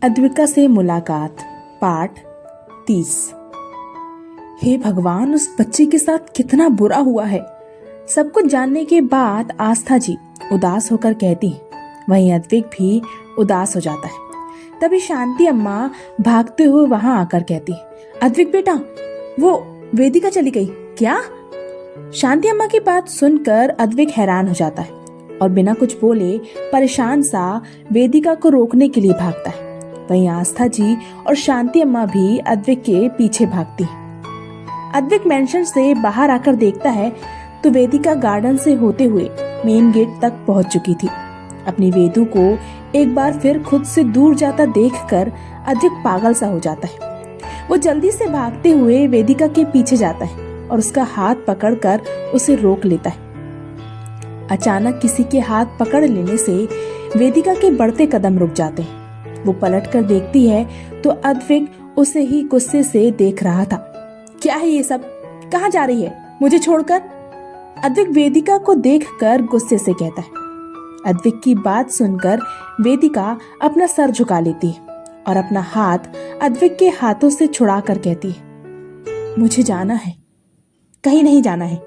अद्विका से मुलाकात पार्ट 30। हे भगवान, उस बच्चे के साथ कितना बुरा हुआ है। सब कुछ जानने के बाद आस्था जी उदास होकर कहती, वहीं अद्विक भी उदास हो जाता है। तभी शांति अम्मा भागते हुए वहां आकर कहती, अद्विक बेटा, वो वेदिका चली गई क्या? शांति अम्मा की बात सुनकर अद्विक हैरान हो जाता है और बिना कुछ बोले परेशान सा वेदिका को रोकने के लिए भागता है। वहीं आस्था जी और शांति अम्मा भी अद्विक के पीछे भागती है। अद्विक मेंशन से बाहर आकर देखता है तो वेदिका गार्डन से होते हुए मेन गेट तक पहुंच चुकी थी। अपनी वेदू को एक बार फिर खुद से दूर जाता देखकर अद्विक पागल सा हो जाता है। वो जल्दी से भागते हुए वेदिका के पीछे जाता है और उसका हाथ पकड़कर उसे रोक लेता है। अचानक किसी के हाथ पकड़ लेने से वेदिका के बढ़ते कदम रुक जाते हैं। वो पलटकर देखती है तो अद्विक उसे ही गुस्से से देख रहा था। क्या है ये सब? कहाँ जा रही है मुझे छोड़कर? अद्विक वेदिका को देखकर गुस्से से कहता है। अद्विक की बात सुनकर वेदिका अपना सर झुका लेती है और अपना हाथ अद्विक के हाथों से छुड़ाकर कहती है, मुझे जाना है। कहीं नहीं जाना है।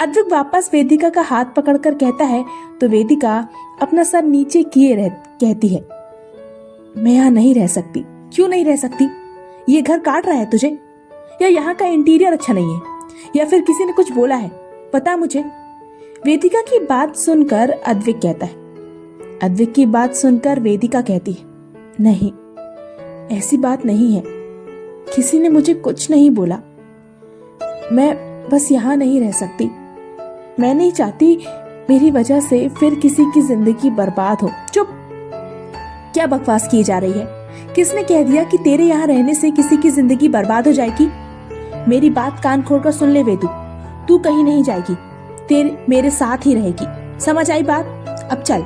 अद्विक वापस वेदिका का हाथ पकड़कर कहता है तो वेदिका अपना सर नीचे किए कहती है, मैं यहाँ नहीं रह सकती। क्यों नहीं रह सकती? ये घर काट रहा है तुझे, या यहाँ का इंटीरियर अच्छा नहीं है, या फिर किसी ने कुछ बोला है? पता मुझे। वेदिका की बात सुनकर अद्विक कहता है। अद्विक की बात सुनकर वेदिका कहती है, नहीं, ऐसी बात नहीं है। किसी ने मुझे कुछ नहीं बोला। मैं बस यहाँ नहीं रह सकती। मैं नहीं चाहती मेरी वजह से फिर किसी की जिंदगी बर्बाद हो। चुप! क्या बकवास की जा रही है? किसने कह दिया कि तेरे यहाँ रहने से किसी की जिंदगी बर्बाद हो जाएगी? मेरी बात कान खोलकर सुन ले वेदू, तू कहीं नहीं जाएगी, तेरे मेरे साथ ही रहेगी। समझ आई बात? अब चल।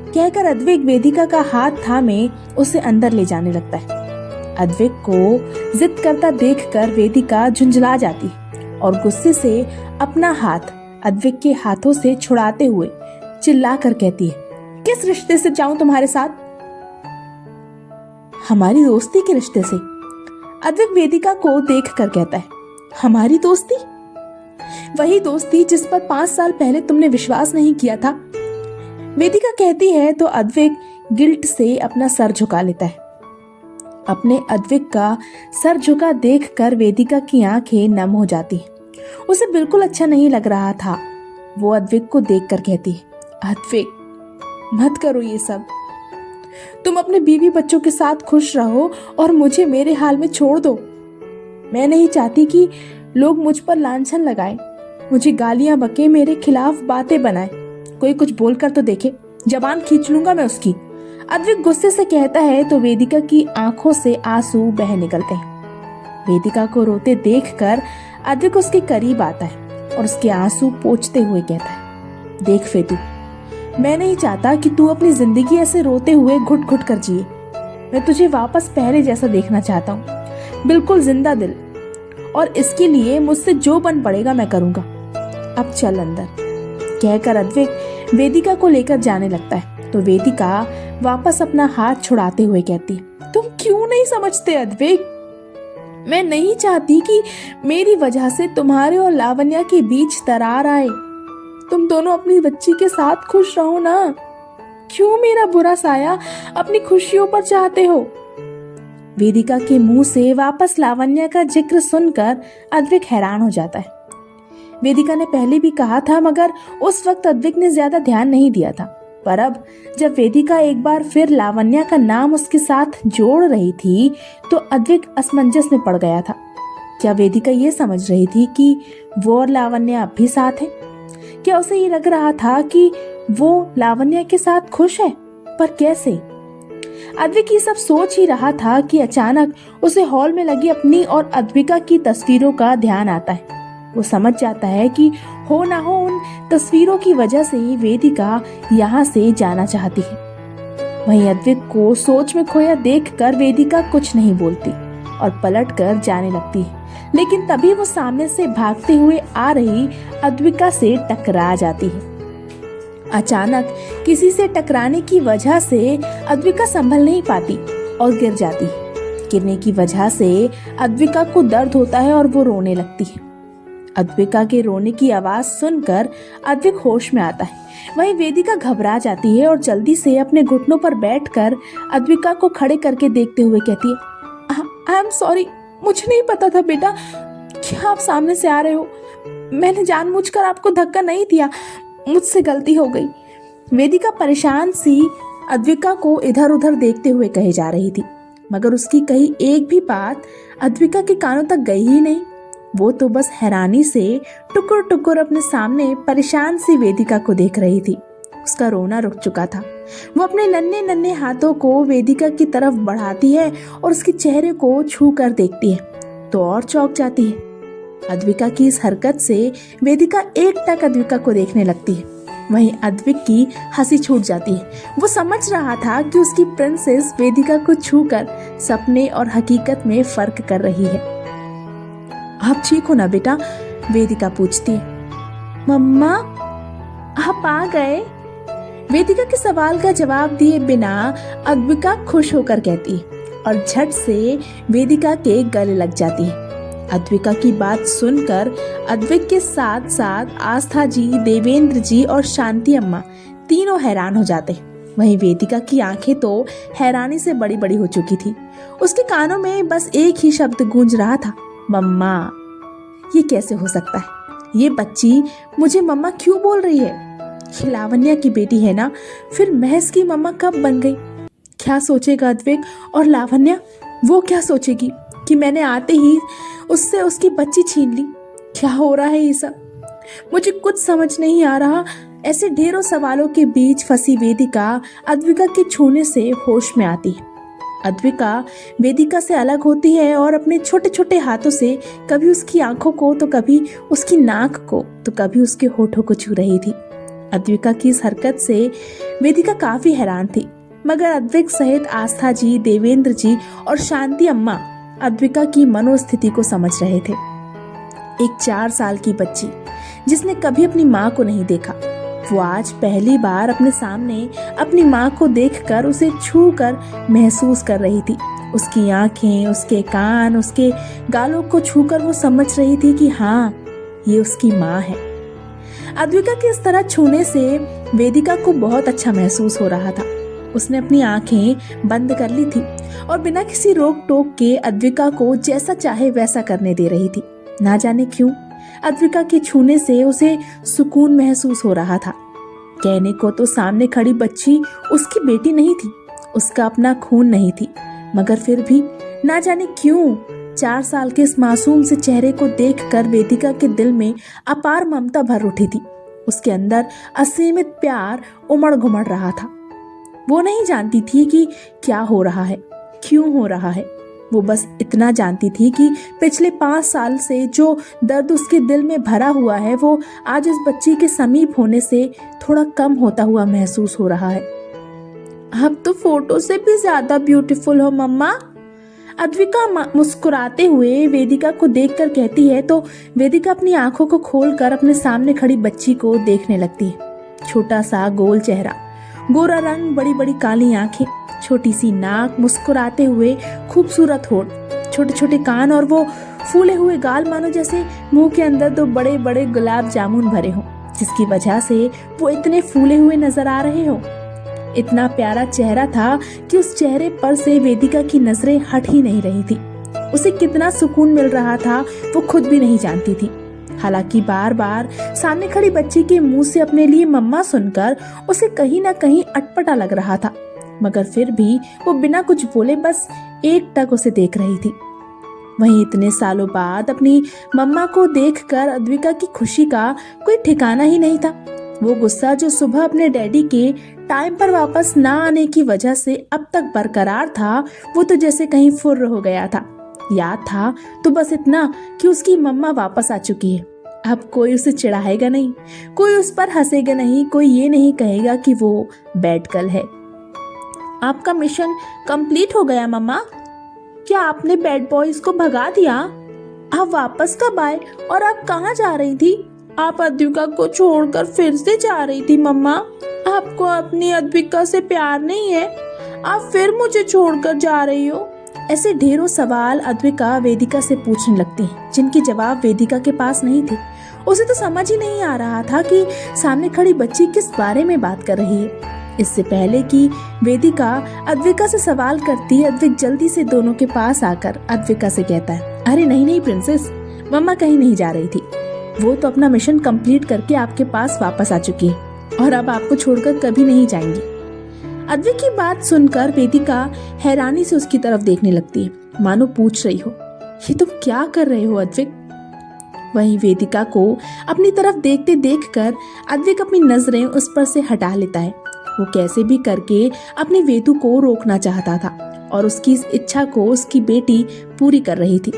कहकर अद्विक वेदिका का हाथ थामे उसे अंदर ले जाने लगता है। अद्विक को जिद करता देखकर वेदिका झुंझला जाती और गुस्से से अपना हाथ अद्विक के हाथों से छुड़ाते हुए चिल्लाकर कहती है, किस रिश्ते से जाऊं तुम्हारे साथ? हमारी दोस्ती के रिश्ते से। अद्विक वेदिका को देखकर कहता है, हमारी दोस्ती? वही दोस्ती जिस पर 5 साल पहले तुमने विश्वास नहीं किया था। वेदिका कहती है तो अद्विक गिल्ट से अपना सर झुका लेता है। अपने अद्विक का सर झुका देखकर वेदिका की आंखें नम हो जाती हैं। उसे बिल्कुल अच्छा नहीं लग रहा था। वो अद्विक को देखकर कहती है, अद्विक मत करो ये सब। तुम अपने बीवी बच्चों के साथ खुश रहो और मुझे मेरे हाल में छोड़ दो। मैं नहीं चाहती कि लोग मुझ पर लांछन लगाएं, मुझे गालियां बके, मेरे खिलाफ बातें बनाएं। कोई कुछ बोलकर तो देखे, जबान खींच लूंगा मैं उसकी। अद्विक गुस्से से कहता है तो वेदिका की आंखों से आंसू बह निकलते हैं। वेदिका को रोते देखकर अद्विक उसके करीब आता है और उसके आंसू पोंछते हुए कहता है, देख वेदू, मैं नहीं चाहता कि तू अपनी जिंदगी ऐसे रोते हुए घुट घुट कर जिए। मैं तुझे वापस पहले जैसा देखना चाहता हूँ, बिल्कुल जिंदा दिल। और इसके लिए मुझसे जो बन पड़ेगा मैं करूंगा। अब चल अंदर। कहकर अद्विक वेदिका को लेकर जाने लगता है तो वेदिका वापस अपना हाथ छुड़ाते हुए कहती है, तुम क्यों नहीं समझते अद्विक? मैं नहीं चाहती कि मेरी वजह से तुम्हारे और लावण्या के बीच दरार आए। तुम दोनों अपनी बच्ची के साथ खुश रहो ना। क्यों मेरा बुरा साया अपनी खुशियों पर चाहते हो? वेदिका के मुंह से वापस लावण्या का जिक्र सुनकर अद्विक हैरान हो जाता है। वेदिका ने पहले भी कहा था मगर उस वक्त अद्विक ने ज्यादा ध्यान नहीं दिया था, पर अब जब वेदिका एक बार फिर लावण्या का नाम उसके साथ जोड़ रही थी तो अद्विक असमंजस में पड़ गया था। क्या वेदिका ये समझ रही थी कि वो और लावण्या अब भी साथ है? क्या उसे ये लग रहा था कि वो लावण्या के साथ खुश है? पर कैसे? अद्विक ये सब सोच ही रहा था कि अचानक उसे हॉल में लगी अपनी और अद्विका की तस्वीरों का ध्यान आता है। वो समझ जाता है कि हो ना हो उन तस्वीरों की वजह से ही वेदिका यहाँ से जाना चाहती है। वहीं अद्विक को सोच में खोया देखकर वेदिका कुछ नहीं बोलती और पलटकर जाने लगती है, लेकिन तभी वो सामने से भागते हुए आ रही अद्विका से टकरा जाती है। अचानक किसी से टकराने की वजह से अद्विका संभल नहीं पाती और गिर जाती है। गिरने की वजह से अद्विका को दर्द होता है और वो रोने लगती है। अद्विका के रोने की आवाज सुनकर अद्विक होश में आता है। वहीं वेदिका घबरा जाती है और जल्दी से अपने घुटनों पर बैठकर अद्विका को खड़े करके देखते हुए कहती है, आई एम सॉरी, मुझे नहीं पता था बेटा कि आप सामने से आ रहे हो। मैंने जानबूझकर आपको धक्का नहीं दिया, मुझसे गलती हो गई। वेदिका परेशान सी अद्विका को इधर उधर देखते हुए कहे जा रही थी, मगर उसकी कही एक भी बात अद्विका के कानों तक गई ही नहीं। वो तो बस हैरानी से टुकुर टुकुर अपने सामने परेशान सी वेदिका को देख रही थी। उसका रोना रुक चुका था। वो अपने नन्हे नन्हे हाथों को वेदिका की तरफ बढ़ाती है और उसके चेहरे को छू कर देखती है तो और चौंक जाती है। अद्विका की इस हरकत से वेदिका एकटक अद्विका को देखने लगती है। वहीं अद्विक की हंसी छूट जाती है। वो समझ रहा था कि उसकी प्रिंसेस वेदिका को छूकर सपने और हकीकत में फर्क कर रही है। आप ठीक हो ना बेटा? वेदिका पूछती है। मम्मा, आप आ गए? वेदिका के सवाल का जवाब दिए बिना अद्विका खुश होकर कहती है और झट से वेदिका के गले लग जाती है। अद्विका की बात सुनकर अद्विक के साथ साथ आस्था जी, देवेंद्र जी और शांति अम्मा तीनों हैरान हो जाते। वहीं वेदिका की आंखें तो हैरानी से बड़ी बड़ी हो चुकी थी। उसके कानों में बस एक ही शब्द गूंज रहा था, मम्मा। ये कैसे हो सकता है? ये बच्ची मुझे मम्मा क्यों बोल रही है? ये लावण्या की बेटी है ना, फिर महज की मम्मा कब बन गई? क्या सोचेगा अद्विक? और लावण्या, वो क्या सोचेगी कि मैंने आते ही उससे उसकी बच्ची छीन ली? क्या हो रहा है ये सब? मुझे कुछ समझ नहीं आ रहा। ऐसे ढेरों सवालों के बीच फंसी वेदिका अद्विका के छूने से होश में आती है। अद्विका वेदिका से अलग होती है और अपने छोटे छोटे हाथों से कभी उसकी आंखों को तो कभी उसकी नाक को तो कभी उसके होठों को छू रही थी। अद्विका की इस हरकत से वेदिका काफी हैरान थी, मगर अद्विक सहित आस्था जी, देवेंद्र जी और शांति अम्मा अद्विका की मनोस्थिति को समझ रहे थे। एक 4 साल की बच्ची जिसने कभी अपनी माँ को नहीं देखा, वो आज पहली बार अपने सामने अपनी माँ को देखकर उसे छू कर महसूस कर रही थी। उसकी आंखें, उसके कान, उसके गालों को छूकर वो समझ रही थी कि हाँ, ये उसकी माँ है। अद्विका के इस तरह छूने से वेदिका को बहुत अच्छा महसूस हो रहा था। उसने अपनी आंखें बंद कर ली थी और बिना किसी रोक टोक के अद्विका को जैसा चाहे वैसा करने दे रही थी। ना जाने क्यों अद्विका के छूने से उसे सुकून महसूस हो रहा था। कहने को तो सामने खड़ी बच्ची उसकी बेटी नहीं थी, उसका अपना खून नहीं थी, मगर फिर भी ना जाने क्यों 4 साल के इस मासूम से चेहरे को देखकर वेदिका के दिल में अपार ममता भर उठी थी। उसके अंदर असीमित प्यार उमड़ घुमड़ रहा था। वो नहीं जानती थी कि क्या हो रहा है, क्यों हो रहा है। वो बस इतना जानती थी कि पिछले 5 साल से जो दर्द उसके दिल में भरा हुआ है, वो आज इस बच्ची के समीप होने से थोड़ा कम होता हुआ महसूस हो रहा है। आप तो फोटो से भी ज्यादा ब्यूटीफुल हो मम्मा। अद्विका मुस्कुराते हुए वेदिका को देखकर कहती है तो वेदिका अपनी आंखों को खोलकर अपने सामने खड़ी बच्ची को देखने लगती है। छोटा सा गोल चेहरा, गोरा रंग, बड़ी बड़ी काली आंखें, छोटी सी नाक, मुस्कुराते हुए खूबसूरत होठ, छोटे छोटे कान और वो फूले हुए गाल मानो जैसे मुंह के अंदर 2 बड़े बड़े गुलाब जामुन भरे हों, जिसकी वजह से वो इतने फूले हुए नजर आ रहे हो। इतना प्यारा चेहरा था कि उस चेहरे पर से वेदिका की नजरें हट ही नहीं रही थी। उसे कितना सुकून मिल रहा था वो खुद भी नहीं जानती थी। हालांकि बार बार सामने खड़ी बच्ची के मुंह से अपने लिए मम्मा सुनकर उसे कहीं ना कहीं अटपटा लग रहा था, मगर फिर भी वो बिना कुछ बोले बस एकटक उसे देख रही थी। वहीं इतने सालों बाद अपनी मम्मा को देखकर अद्विका की खुशी का कोई ठिकाना ही नहीं था। वो गुस्सा जो सुबह अपने डैडी के टाइम पर वापस ना आने की वजह से अब तक बरकरार था, वो तो जैसे कहीं फुर्र हो गया था। याद था तो बस इतना कि उसकी मम्मा वापस आ चुकी है। अब कोई उसे चिढ़ाएगा नहीं, कोई उस पर हंसेगा नहीं, कोई ये नहीं कहेगा कि वो बैड गर्ल है। आपका मिशन कंप्लीट हो गया मम्मा। क्या आपने बैड बॉयज को भगा दिया? आप वापस कब आए और आप कहाँ जा रही थी? आप अद्विका को छोड़कर फिर से जा रही थी मम्मा। आपको अपनी अद्विका से प्यार नहीं है? आप फिर मुझे छोड़कर जा रही हो? ऐसे ढेरों सवाल अद्विका वेदिका से पूछने लगती हैं, जिनके जवाब वेदिका के पास नहीं थे। उसे तो समझ ही नहीं आ रहा था कि सामने खड़ी बच्ची किस बारे में बात कर रही है। इससे पहले कि वेदिका अद्विका से सवाल करती, अद्विक जल्दी से दोनों के पास आकर अद्विका से कहता है, अरे नहीं नहीं प्रिंसेस, मम्मा कहीं नहीं जा रही थी। वो तो अपना मिशन कंप्लीट करके आपके पास वापस आ चुकी है और अब आपको छोड़कर कभी नहीं जाएंगी। अद्विक की बात सुनकर वेदिका हैरानी से उसकी तरफ देखने लगती है, मानो पूछ रही हो, ये तुम क्या कर रहे हो अद्विक? वहीं वेदिका को अपनी तरफ देखते देखकर अद्विक अपनी नजरें उस पर से हटा लेता है। वो कैसे भी करके अपनी वेदू को रोकना चाहता था और उसकी इस इच्छा को उसकी बेटी पूरी कर रही थी।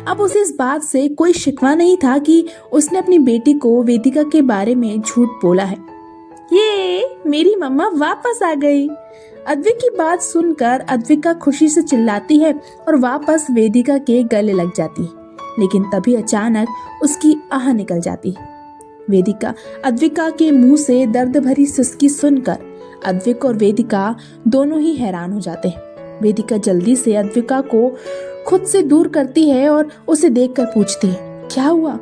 अब उसे इस बात से कोई शिकवा नहीं था कि उसने अपनी बेटी को वेदिका के बारे में झूठ बोला है। ये मेरी मम्मा वापस आ गई। अद्विक की बात सुनकर अद्विका खुशी से चिल्लाती है और वापस वेदिका के गले लग जाती है, लेकिन तभी अचानक उसकी आह निकल जाती है। वेदिका अद्विका के मुंह से दर्द भरी सिसकी सुनकर अद्विक और वेदिका दोनों ही हैरान हो जाते हैं। वेदिका जल्दी से अद्विका को खुद से दूर करती है और उसे देखकर पूछती है, क्या हुआ?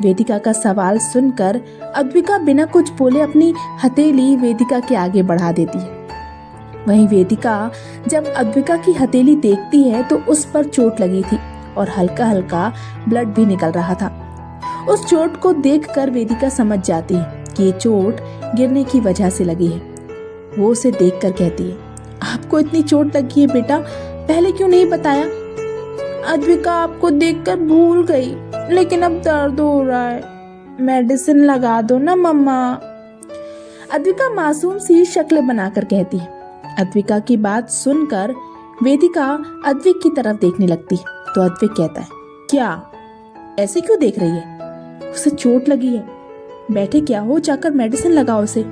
वेदिका का सवाल सुनकर अद्विका बिना कुछ बोले अपनी हथेली वेदिका के आगे बढ़ा देती है। वहीं वेदिका जब अद्विका की हथेली देखती है तो उस पर चोट लगी थी और हल्का हल्का ब्लड भी निकल रहा था। उस चोट को देखकर वेदिका समझ जाती है कि ये चोट गिरने की वजह से लगी है। वो उसे देखकर कहती है, आपको इतनी चोट लगी है बेटा, पहले क्यों नहीं बताया? अद्विका आपको देखकर भूल गई, लेकिन अब दर्द हो रहा है, मेडिसिन लगा दो ना मम्मा। अद्विका मासूम सी शक्ल बनाकर कहती है। अद्विका की बात सुनकर वेदिका अद्विक की तरफ देखने लगती है तो अद्विक कहता है, क्या ऐसे क्यों देख रही है? उसे चोट लगी है, बैठे क्या हो, जाकर मेडिसिन लगाओ उसे।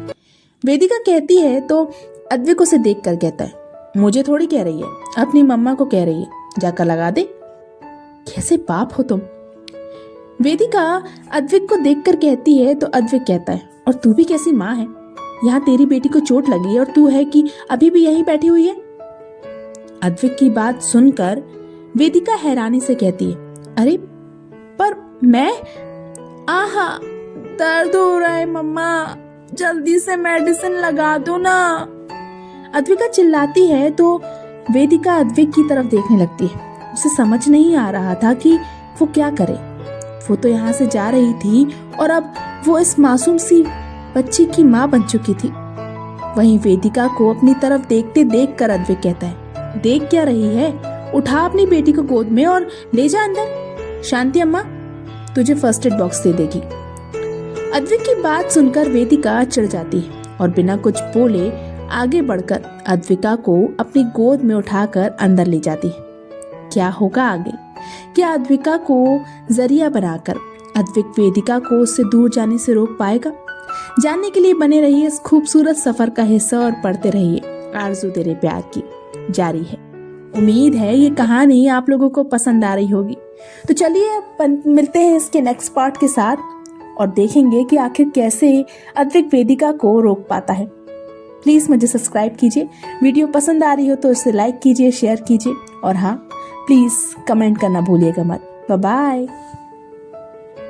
वेदिका कहती है तो अद्विक उसे देखकर कहता है, मुझे थोड़ी कह रही है, अपनी मम्मा को कह रही है, जाकर लगा दे। कैसे बाप हो तुम? वेदिका अद्विक को देखकर कहती है तो अद्विक कहता है, और तू भी कैसी माँ है? यहाँ तेरी बेटी को चोट लगी है और तू है कि अभी भी यहीं बैठी हुई है? अद्विक की बात सुनकर वेदिका हैरानी से कहती है, अरे पर मैं, आहा दर्द हो रहा है मम्मा, जल्दी से मेडिसिन लगा दो ना। अद्विका चिल्लाती है तो वेदिका अद्विक की तरफ देखने लगती है। उसे समझ नहीं आ रहा था कि वो क्या करे। वो तो यहाँ से जा रही थी और अब वो इस मासूम सी बच्ची की माँ बन चुकी थी। वहीं वेदिका को अपनी तरफ देखते देखकर अद्विक कहता है, देख क्या रही है, उठा अपनी बेटी को गोद में और ले जा अंदर। शांति अम्मा तुझे फर्स्ट एड बॉक्स दे देगी। अद्विक की बात सुनकर वेदिका चिढ़ जाती है और बिना कुछ बोले आगे बढ़कर अद्विका को अपनी गोद में उठाकर अंदर ले जाती है। क्या होगा आगे? क्या अद्विका को जरिया बनाकर अद्विक वेदिका को उससे दूर जाने से रोक पाएगा? जानने के लिए बने रहिए इस खूबसूरत सफर का हिस्सा और पढ़ते रहिए आरज़ू तेरे प्यार की जारी है। उम्मीद है ये कहानी आप लोगों को पसंद आ रही होगी। तो चलिए मिलते हैं इसके नेक्स्ट पार्ट के साथ और देखेंगे कि आखिर कैसे अद्विक वेदिका को रोक पाता है। प्लीज़ मुझे सब्सक्राइब कीजिए, वीडियो पसंद आ रही हो तो इसे लाइक कीजिए, शेयर कीजिए और हाँ प्लीज़ कमेंट करना भूलिएगा मत। Bye bye.